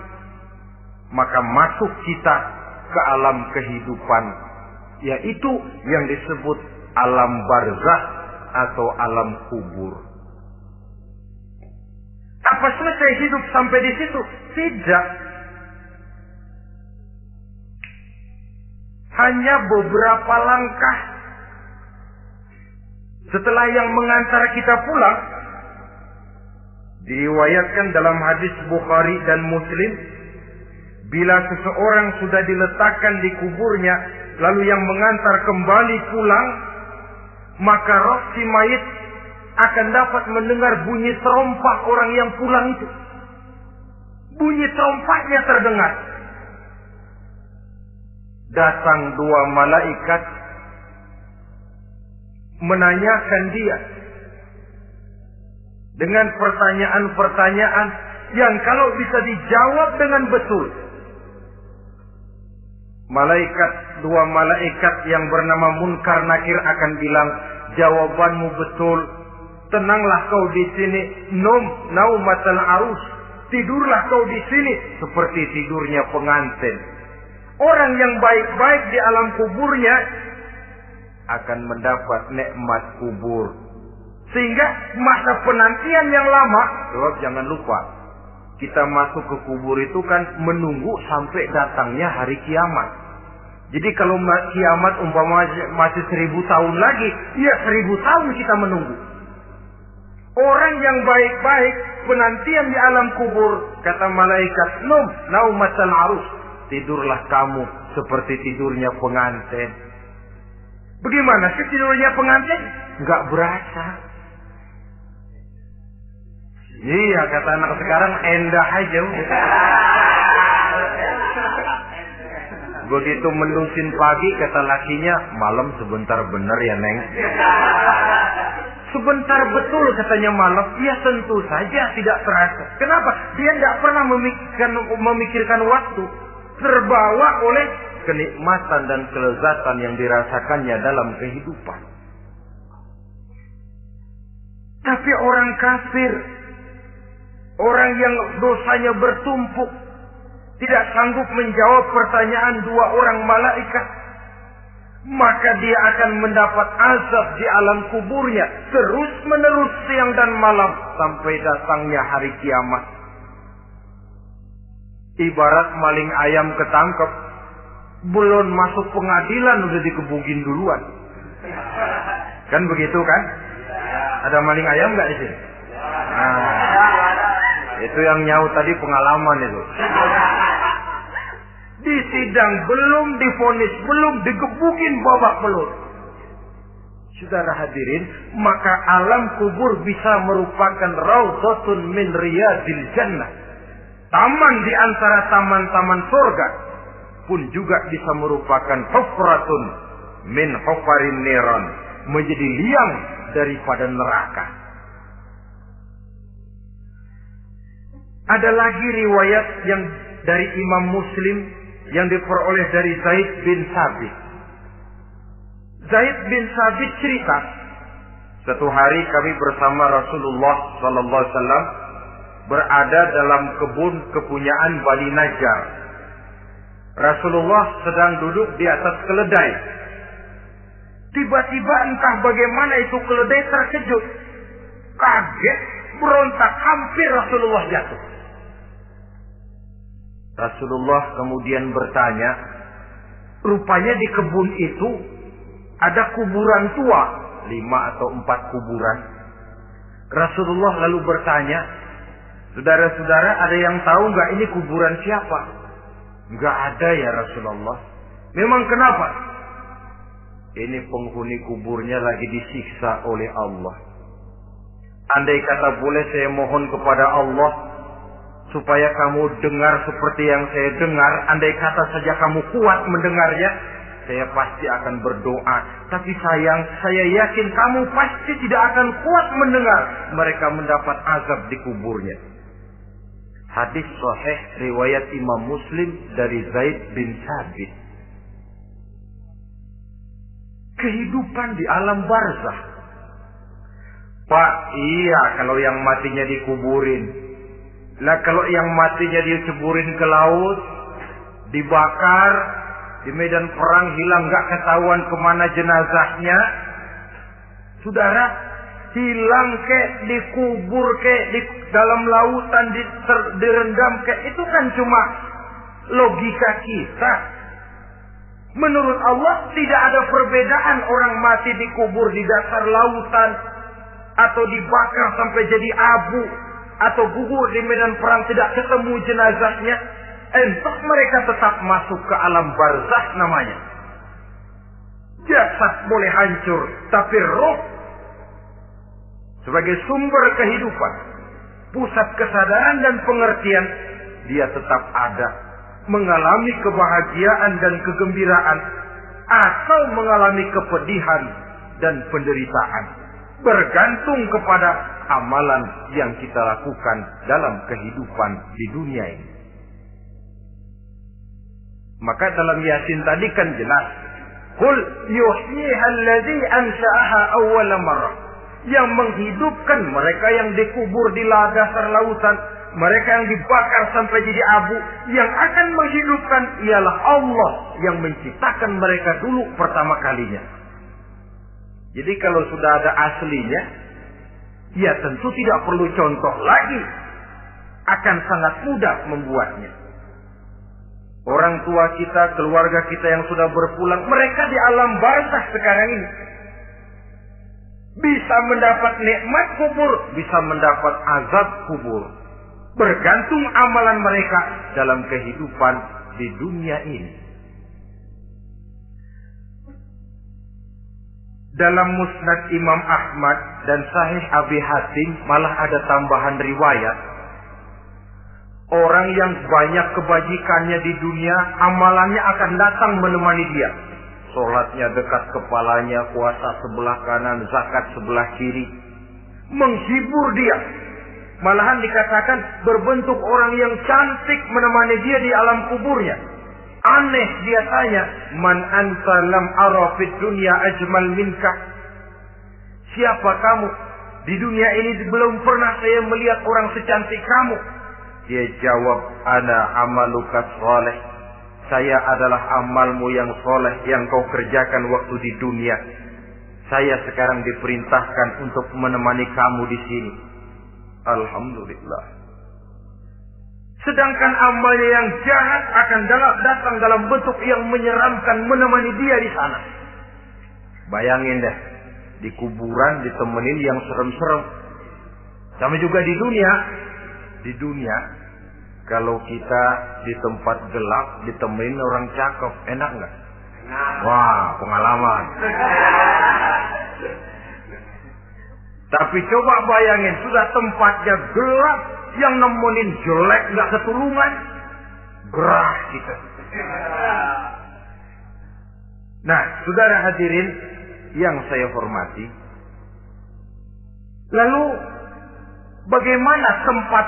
Maka masuk kita ke alam kehidupan, yaitu yang disebut alam barzakh atau alam kubur. Apa selesai hidup sampai di situ? Tidak. Hanya beberapa langkah setelah yang mengantar kita pulang, diriwayatkan dalam hadis Bukhari dan Muslim, bila seseorang sudah diletakkan di kuburnya, lalu yang mengantar kembali pulang, maka roh si mayit akan dapat mendengar bunyi terompah orang yang pulang itu. Bunyi terompahnya terdengar. Datang 2 malaikat menanyakan dia dengan pertanyaan-pertanyaan yang kalau bisa dijawab dengan betul. Dua malaikat yang bernama Munkar Nakir akan bilang, jawabanmu betul. Tenanglah kau di sini, naumatal arus. Tidurlah kau di sini seperti tidurnya pengantin. Orang yang baik-baik di alam kuburnya akan mendapat nikmat kubur. Sehingga masa penantian yang lama, jangan lupa, kita masuk ke kubur itu kan menunggu sampai datangnya hari kiamat. Jadi kalau kiamat umpama masih 1000 tahun lagi, ya 1000 tahun kita menunggu. Orang yang baik-baik penantian di alam kubur, kata malaikat, naumatal arus, tidurlah kamu seperti tidurnya pengantin. Bagaimana sih tidurnya pengantin? Enggak berasa. Iya, kata anak sekarang, endah aja. Begitu mendusin pagi, kata lakinya, malam sebentar bener ya Neng. Sebentar betul katanya malam. Ya tentu saja tidak terasa. Kenapa? Dia tidak pernah memikirkan waktu. Terbawa oleh kenikmatan dan kelezatan yang dirasakannya dalam kehidupan. Tapi orang kafir, orang yang dosanya bertumpuk, tidak sanggup menjawab pertanyaan dua orang malaikat, maka dia akan mendapat azab di alam kuburnya terus menerus siang dan malam sampai datangnya hari kiamat. Ibarat maling ayam ketangkep, belum masuk pengadilan udah dikebukin duluan. Kan begitu kan? Ada maling ayam nggak di sini? Nah, itu yang nyaut tadi pengalaman itu. Di sidang belum divonis, belum digebukin babak belur. Saudara hadirin, maka alam kubur bisa merupakan raudhatun min riyadil jannah. Taman di antara taman-taman surga pun juga bisa merupakan hufratun min hufarin niran, menjadi liang daripada neraka. Ada lagi riwayat yang dari Imam Muslim yang diperoleh dari Zaid bin Sabit. Zaid bin Sabit cerita, satu hari kami bersama Rasulullah sallallahu alaihi wasallam berada dalam kebun kepunyaan Bani Najjar. Rasulullah sedang duduk di atas keledai. Tiba-tiba entah bagaimana itu keledai terkejut, kaget, berontak, hampir Rasulullah jatuh. Rasulullah kemudian bertanya, rupanya di kebun itu ada kuburan tua, 5 atau 4 kuburan. Rasulullah lalu bertanya, saudara-saudara ada yang tahu nggak ini kuburan siapa? Nggak ada ya Rasulullah. Memang kenapa? Ini penghuni kuburnya lagi disiksa oleh Allah. Andai kata boleh saya mohon kepada Allah supaya kamu dengar seperti yang saya dengar, andai kata saja kamu kuat mendengarnya, saya pasti akan berdoa. Tapi sayang, saya yakin kamu pasti tidak akan kuat mendengar mereka mendapat azab di kuburnya. Hadis sahih riwayat Imam Muslim dari Zaid bin Sabit. Kehidupan di alam barzakh. Pak, iya kalau yang matinya dikuburin. Lah kalau yang matinya diceburin ke laut, dibakar, di medan perang hilang gak ketahuan kemana jenazahnya. Saudara, hilang kek, dikubur kek, di dalam lautan direndam kek, itu kan cuma logika kita. Menurut Allah tidak ada perbedaan orang mati dikubur di dasar lautan atau dibakar sampai jadi abu atau gugur di medan perang tidak ketemu jenazahnya. Entah mereka tetap masuk ke alam barzakh namanya. Jasad boleh hancur, tapi roh sebagai sumber kehidupan, pusat kesadaran dan pengertian, dia tetap ada, mengalami kebahagiaan dan kegembiraan atau mengalami kepedihan dan penderitaan, bergantung kepada amalan yang kita lakukan dalam kehidupan di dunia ini. Maka dalam Yasin tadi kan jelas, qul yuhyiha allazi ansha'aha awwala marrah, yang menghidupkan mereka yang dikubur di dasar lautan, mereka yang dibakar sampai jadi abu, yang akan menghidupkan ialah Allah yang menciptakan mereka dulu pertama kalinya. Jadi kalau sudah ada aslinya, ya tentu tidak perlu contoh lagi, akan sangat mudah membuatnya. Orang tua kita, keluarga kita yang sudah berpulang, mereka di alam barzah sekarang ini. Bisa mendapat nikmat kubur, bisa mendapat azab kubur. Bergantung amalan mereka dalam kehidupan di dunia ini. Dalam Musnad Imam Ahmad dan Sahih Abi Hatim malah ada tambahan riwayat. Orang yang banyak kebajikannya di dunia, amalannya akan datang menemani dia. Sholatnya dekat kepalanya, puasa sebelah kanan, zakat sebelah kiri. Menghibur dia. Malahan dikatakan berbentuk orang yang cantik menemani dia di alam kuburnya. Aneh dia tanya, man anta lam ara fid dunya ajmal minka. Siapa kamu? Di dunia ini belum pernah saya melihat orang secantik kamu. Dia jawab, ana amaluka sholeh. Saya adalah amalmu yang soleh yang kau kerjakan waktu di dunia. Saya sekarang diperintahkan untuk menemani kamu di sini. Alhamdulillah. Sedangkan amalnya yang jahat akan datang dalam bentuk yang menyeramkan menemani dia di sana. Bayangin deh, di kuburan ditemenin yang serem-serem. Sama juga di dunia. Di dunia, kalau kita di tempat gelap ditemenin orang cakep, enak nggak? Wah, pengalaman. Tapi coba bayangin, sudah tempatnya gelap, yang nemenin jelek nggak ketulungan, gerah kita. Nah, saudara hadirin yang saya hormati, lalu bagaimana tempat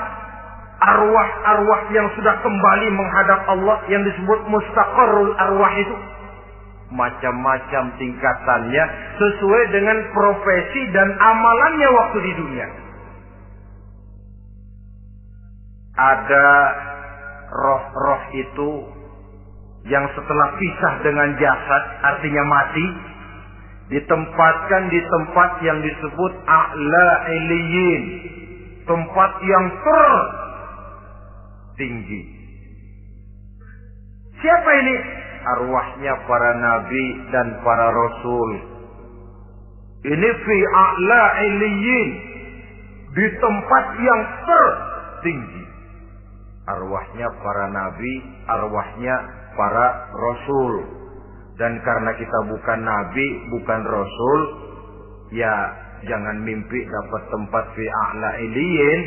arwah-arwah yang sudah kembali menghadap Allah yang disebut mustaqarrul arwah itu? Macam-macam tingkatannya sesuai dengan profesi dan amalannya waktu di dunia. Ada roh-roh itu yang setelah pisah dengan jasad, artinya mati, ditempatkan di tempat yang disebut a'la iliyin, tempat yang tertinggi. Siapa ini? Arwahnya para nabi dan para rasul. Ini fi a'la iliyin, di tempat yang tertinggi. Arwahnya para nabi, arwahnya para rasul. Dan karena kita bukan nabi, bukan rasul, ya jangan mimpi dapat tempat fi a'la iliyin.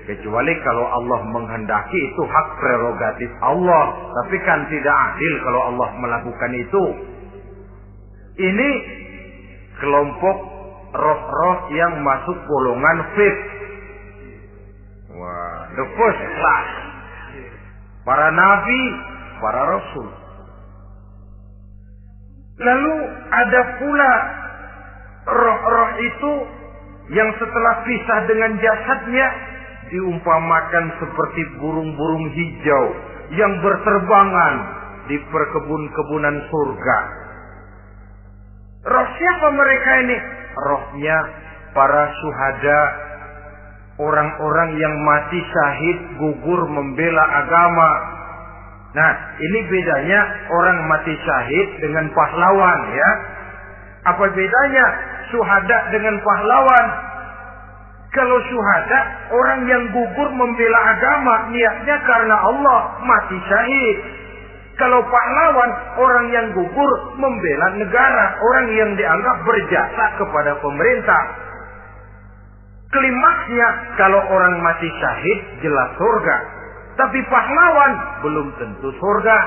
Kecuali kalau Allah menghendaki, itu hak prerogatif Allah. Tapi kan tidak adil kalau Allah melakukan itu. Ini kelompok roh-roh yang masuk golongan fifth. Wah, the first class. Para nabi, para rasul. Lalu ada pula roh-roh itu yang setelah pisah dengan jasadnya diumpamakan seperti burung-burung hijau yang berterbangan di perkebun-kebunan surga. Roh siapa mereka ini? Rohnya para syuhada, orang-orang yang mati syahid gugur membela agama. Nah, ini bedanya orang mati syahid dengan pahlawan, ya. Apa bedanya syuhada dengan pahlawan? Kalau syuhada, orang yang gugur membela agama, niatnya karena Allah, mati syahid. Kalau pahlawan, orang yang gugur membela negara, orang yang dianggap berjasa kepada pemerintah. Klimaksnya, kalau orang mati syahid, jelas surga. Tapi pahlawan, belum tentu surga.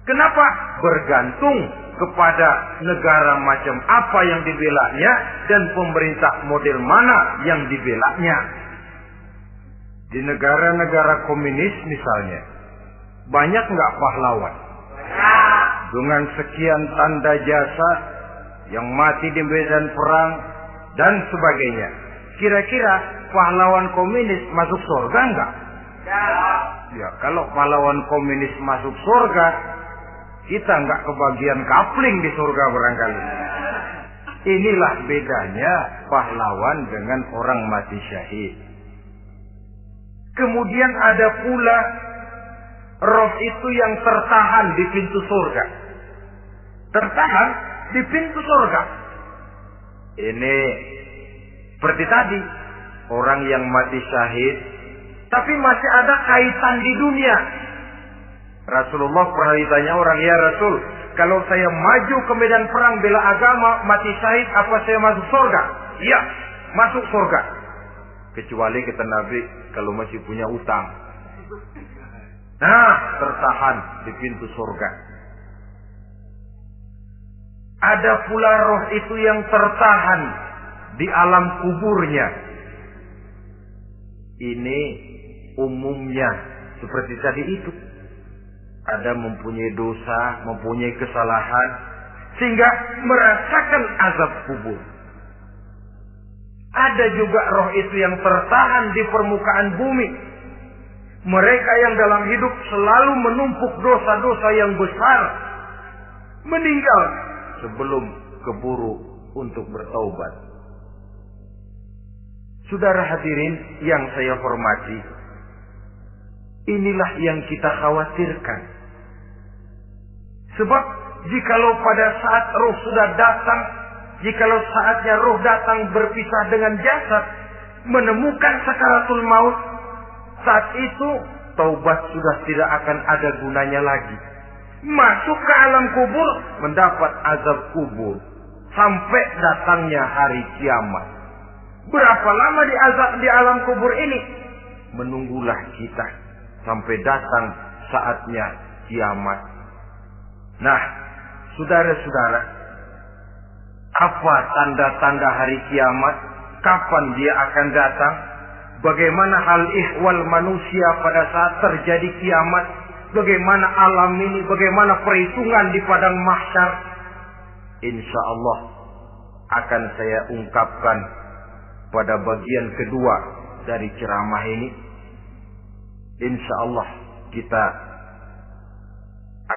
Kenapa? Bergantung kepada negara macam apa yang dibelanya dan pemerintah model mana yang dibelanya. Di negara-negara komunis misalnya, banyak nggak pahlawan? Dengan sekian tanda jasa yang mati di medan perang dan sebagainya. Kira-kira pahlawan komunis masuk surga nggak? Ya, kalau pahlawan komunis masuk surga, kita nggak kebagian kapling di surga barangkali. Inilah bedanya pahlawan dengan orang mati syahid. Kemudian ada pula roh itu yang tertahan di pintu surga. Tertahan di pintu surga. Ini seperti tadi, orang yang mati syahid, tapi masih ada kaitan di dunia. Rasulullah pernah ditanya orang, ya Rasul, kalau saya maju ke medan perang bela agama, mati syahid, apa saya masuk surga? Iya, masuk surga. Kecuali kata Nabi, kalau masih punya utang. Nah, tertahan di pintu surga. Ada pula roh itu yang tertahan di alam kuburnya. Ini umumnya seperti tadi itu. Ada mempunyai dosa, mempunyai kesalahan, sehingga merasakan azab kubur. Ada juga roh itu yang tertahan di permukaan bumi. Mereka yang dalam hidup selalu menumpuk dosa-dosa yang besar, meninggal sebelum keburu untuk bertaubat. Saudara hadirin yang saya hormati, inilah yang kita khawatirkan. Sebab jikalau pada saat roh sudah datang, jikalau saatnya roh datang berpisah dengan jasad, menemukan sakaratul maut, saat itu taubat sudah tidak akan ada gunanya lagi. Masuk ke alam kubur, mendapat azab kubur, sampai datangnya hari kiamat. Berapa lama di alam kubur ini? Menunggulah kita sampai datang saatnya kiamat. Nah, saudara-saudara, apa tanda-tanda hari kiamat? Kapan dia akan datang? Bagaimana hal ihwal manusia pada saat terjadi kiamat? Bagaimana alam ini? Bagaimana perhitungan di padang mahsyar? Insya Allah akan saya ungkapkan pada bagian kedua dari ceramah ini. Insya Allah kita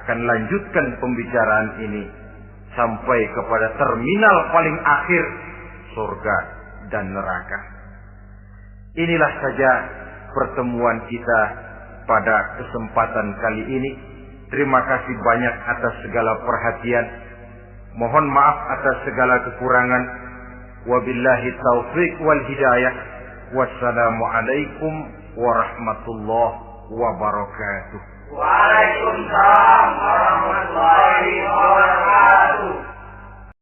akan lanjutkan pembicaraan ini sampai kepada terminal paling akhir, surga dan neraka. Inilah saja pertemuan kita pada kesempatan kali ini. Terima kasih banyak atas segala perhatian. Mohon maaf atas segala kekurangan. Wabillahi taufiq wal hidayah. Wassalamualaikum warahmatullahi wabarakatuh. Waalaikumsalam warahmatullahi wabarakatuh.